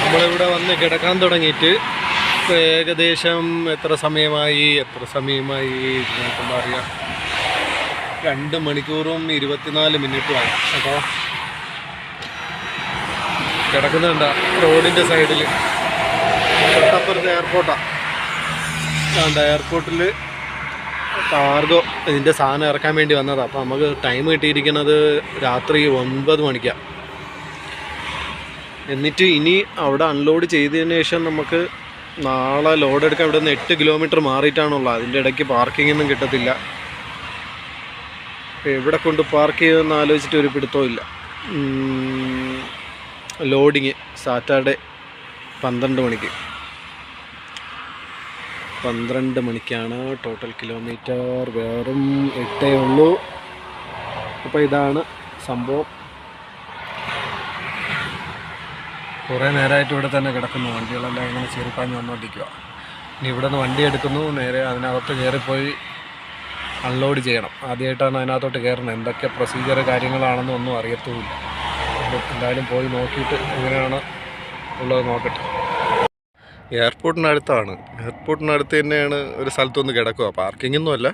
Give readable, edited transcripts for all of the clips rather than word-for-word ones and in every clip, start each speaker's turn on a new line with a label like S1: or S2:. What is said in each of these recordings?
S1: നമ്മളിവിടെ വന്ന് കിടക്കാൻ തുടങ്ങിയിട്ട് ഏകദേശം എത്ര സമയമായി നോക്കുമ്പോൾ അറിയാം 2 മണിക്കൂറും 24 മിനിറ്റുമായി കേട്ടോ. കിടക്കുന്നുണ്ട റോഡിൻ്റെ സൈഡിൽ, തൊട്ടപ്പുറത്ത് എയർപോർട്ടാണ്. എയർപോർട്ടിൽ കാർഗോ ഇതിൻ്റെ സാധനം ഇറക്കാൻ വേണ്ടി വന്നതാണ്. അപ്പോൾ നമുക്ക് ടൈം കിട്ടിയിരിക്കുന്നത് രാത്രി 9 മണിക്കാണ്. എന്നിട്ട് ഇനി അവിടെ അൺലോഡ് ചെയ്തതിന് ശേഷം നമുക്ക് നാളെ ലോഡ് എടുക്കാൻ ഇവിടെ നിന്ന് 8 കിലോമീറ്റർ മാറിയിട്ടാണുള്ളത്. അതിൻ്റെ ഇടയ്ക്ക് പാർക്കിങ്ങൊന്നും കിട്ടത്തില്ല. എവിടെ കൊണ്ട് പാർക്ക് ചെയ്യുമെന്ന് ആലോചിച്ചിട്ട് ഒരു പിടുത്തവും ഇല്ല. ലോഡിങ് സാറ്റർഡേ 12 മണിക്ക്, 12 മണിക്കാണ്. ടോട്ടൽ കിലോമീറ്റർ വെറും 8 ഉള്ളൂ. അപ്പോൾ ഇതാണ് സംഭവം. കുറേ നേരമായിട്ട് ഇവിടെ തന്നെ കിടക്കുന്നു. വണ്ടികളെല്ലാം ഇങ്ങനെ ചെറുപ്പാഞ്ഞ് വന്നുകൊണ്ടിരിക്കുക. ഇനി ഇവിടെ നിന്ന് വണ്ടി എടുക്കുന്നു, നേരെ അതിനകത്ത് കയറിപ്പോയി അൺലോഡ് ചെയ്യണം. ആദ്യമായിട്ടാണ് അതിനകത്തോട്ട് കയറുന്നത്. എന്തൊക്കെ പ്രൊസീജിയർ കാര്യങ്ങളാണെന്ന് ഒന്നും അറിയത്തുമില്ല. എന്തായാലും പോയി നോക്കിയിട്ട് എങ്ങനെയാണ് ഉള്ളത് നോക്കട്ടെ. എയർപോർട്ടിനടുത്താണ്. എയർപോർട്ടിനടുത്ത് തന്നെയാണ് ഒരു സ്ഥലത്തൊന്ന് കിടക്കുക. പാർക്കിങ്ങൊന്നും അല്ല,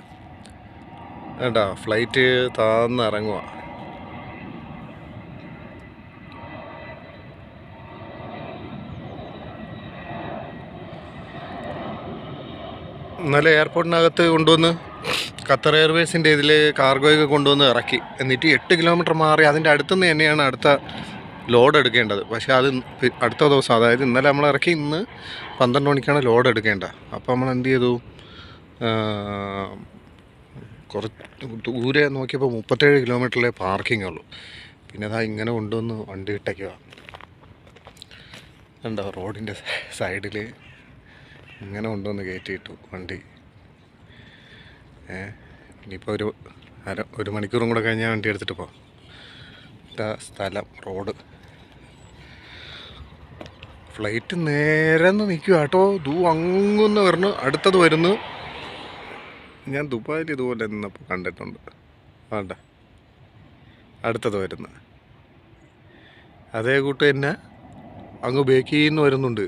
S1: വേണ്ട, ഫ്ലൈറ്റ് താന്ന് ഇറങ്ങുക. ഇന്നലെ എയർപോർട്ടിനകത്ത് കൊണ്ടുവന്ന് ഖത്തർ എയർവേസിൻ്റെ ഇതിൽ കാർഗോയൊക്കെ കൊണ്ടുവന്ന് ഇറക്കി. എന്നിട്ട് 8 കിലോമീറ്റർ മാറി അതിൻ്റെ അടുത്തുനിന്ന് തന്നെയാണ് അടുത്ത ലോഡ് എടുക്കേണ്ടത്. പക്ഷേ അത് അടുത്ത ദിവസം, അതായത് ഇന്നലെ നമ്മൾ ഇറക്കി, ഇന്ന് 12 മണിക്കാണ് ലോഡ് എടുക്കേണ്ടത്. അപ്പോൾ നമ്മൾ എന്ത് ചെയ്തു, കുറച്ച് ദൂരെ നോക്കിയപ്പോൾ 37 കിലോമീറ്ററിലെ പാർക്കിംഗ് ഉള്ളൂ. പിന്നെ അതാ ഇങ്ങനെ കൊണ്ടുവന്ന് വണ്ടി ഇട്ടേക്കുക. കണ്ടോ, റോഡിൻ്റെ സൈഡിൽ ഇങ്ങനെ കൊണ്ടുവന്ന് കയറ്റിയിട്ടു വണ്ടി. ഇനിയിപ്പോൾ ഒരു മണിക്കൂറും കൂടെ കഴിഞ്ഞാൽ വണ്ടി എടുത്തിട്ട് പോകാം. ഇതാ സ്ഥലം, റോഡ്. ഫ്ലൈറ്റ് നേരെ നിൽക്കുക കേട്ടോ. അങ്ങൊന്ന് വരണം, അടുത്തത് വരുന്നു. ഞാൻ ദുബായിൽ ഇതുപോലെ നിന്നപ്പോൾ കണ്ടിട്ടുണ്ട്. വേണ്ട, അടുത്തത് വരുന്നു. അതേ കൂട്ട് തന്നെ അങ്ങ് ബേക്കിൽ നിന്ന് വരുന്നുണ്ട്.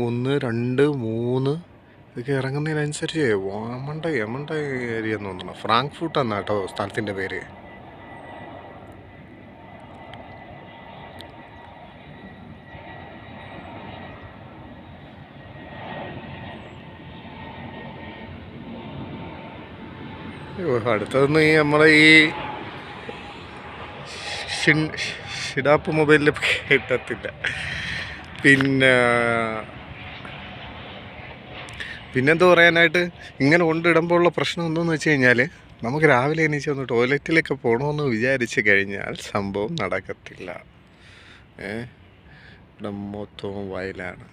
S1: 1, 2, 3 ഇതൊക്കെ ഇറങ്ങുന്നതിനനുസരിച്ച് യമണ്ട ഏരിയ എന്ന് തോന്നണം. ഫ്രാങ്ക്ഫൂട്ട് എന്നാ കേട്ടോ സ്ഥലത്തിൻ്റെ പേര്. അടുത്തതൊന്നും നമ്മളെ ഈ ഷിഡാപ്പ് മൊബൈലിൽ കിട്ടത്തില്ല. പിന്നെന്താ പറയാനായിട്ട്, ഇങ്ങനെ കൊണ്ടിടുമ്പോൾ ഉള്ള പ്രശ്നം എന്തെന്ന് വെച്ച് കഴിഞ്ഞാൽ, നമുക്ക് രാവിലെ എണീച്ച് ഒന്ന് ടോയ്ലറ്റിലൊക്കെ പോകണമെന്ന് വിചാരിച്ച് കഴിഞ്ഞാൽ സംഭവം നടക്കത്തില്ല. ഇവിടെ മൊത്തവും വയലാണ്.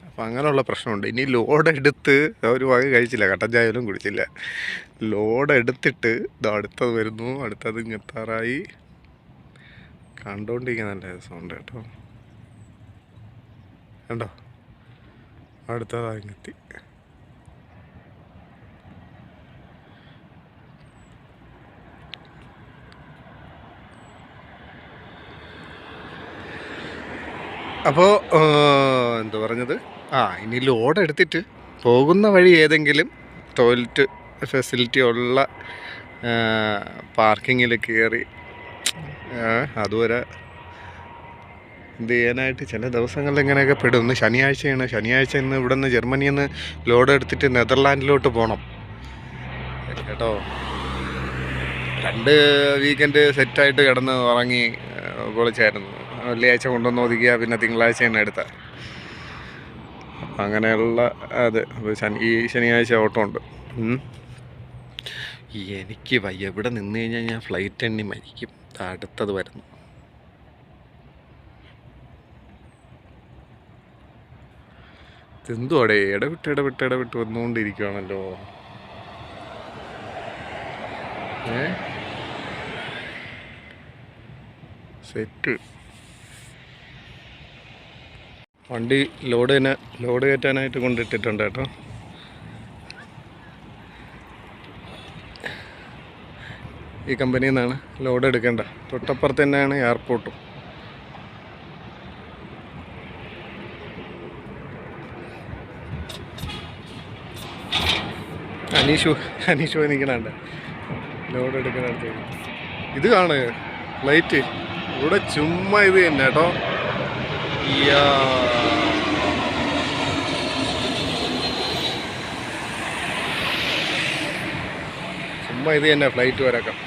S1: അപ്പം അങ്ങനെയുള്ള പ്രശ്നമുണ്ട്. ഇനി ലോഡ് എടുത്ത് ഒരു വക കഴിച്ചില്ല, കട്ടൻ ചായയിലും കുടിച്ചില്ല. ലോഡ് എടുത്തിട്ട് ഇത് അടുത്തത് വരുന്നു, അടുത്തത് ഇങ്ങെത്താറായി. കണ്ടുകൊണ്ടിരിക്കാൻ നല്ല രസമുണ്ട് കേട്ടോ. കണ്ടോ, അടുത്തതായി ഇങ്ങെത്തി. അപ്പോൾ എന്താ പറഞ്ഞത്, ഇനി ലോഡ് എടുത്തിട്ട് പോകുന്ന വഴി ഏതെങ്കിലും ടോയ്ലറ്റ് ഫെസിലിറ്റി ഉള്ള പാർക്കിങ്ങിൽ കയറി അതുവരെ എന്ത് ചെയ്യാനായിട്ട് ചില ദിവസങ്ങളിൽ ഇങ്ങനെയൊക്കെ പെടും. ഇന്ന് ശനിയാഴ്ചയാണ്. ശനിയാഴ്ച ഇന്ന് ഇവിടെ നിന്ന് ജർമ്മനിയിൽ നിന്ന് ലോഡ് എടുത്തിട്ട് നെതർലാൻഡിലോട്ട് പോകണം കേട്ടോ. 2 വീക്കെൻഡ് സെറ്റായിട്ട് കിടന്ന് ഉറങ്ങി പൊളിച്ചായിരുന്നു. വെള്ളിയാഴ്ച കൊണ്ടുവന്ന് ഒതുക്കിയ പിന്നെ തിങ്കളാഴ്ചയാണ് എടുത്ത. അങ്ങനെയുള്ള അത് ഈ ശനിയാഴ്ച ഓട്ടമുണ്ട്. എനിക്ക് വയ്യ, ഇവിടെ നിന്ന് കഴിഞ്ഞാൽ ഞാൻ ഫ്ലൈറ്റ് എണ്ണി മരിക്കും. അടുത്തത് വരുന്നു. ഇതെന്തുവാടേ ഇടവിട്ട് വന്നുകൊണ്ടിരിക്കുകയാണല്ലോ. സെറ്റ് വണ്ടി ലോഡ് കയറ്റാനായിട്ട് കൊണ്ടിട്ടിട്ടുണ്ട് കേട്ടോ. ഈ കമ്പനിയിൽ നിന്നാണ് ലോഡ് എടുക്കേണ്ട. തൊട്ടപ്പുറത്ത് തന്നെയാണ് എയർപോർട്ടും. അനീഷു അനീഷു നിൽക്കണുണ്ട് ലോഡ് എടുക്കണടുത്ത്. ഇത് കാണ് ഫ്ലൈറ്റ് ഇവിടെ ചുമ്മാ ഇത് തന്നെ കേട്ടോ. ചുമ്മാ ഇത് തന്നെ ഫ്ലൈറ്റ് വരക്കം.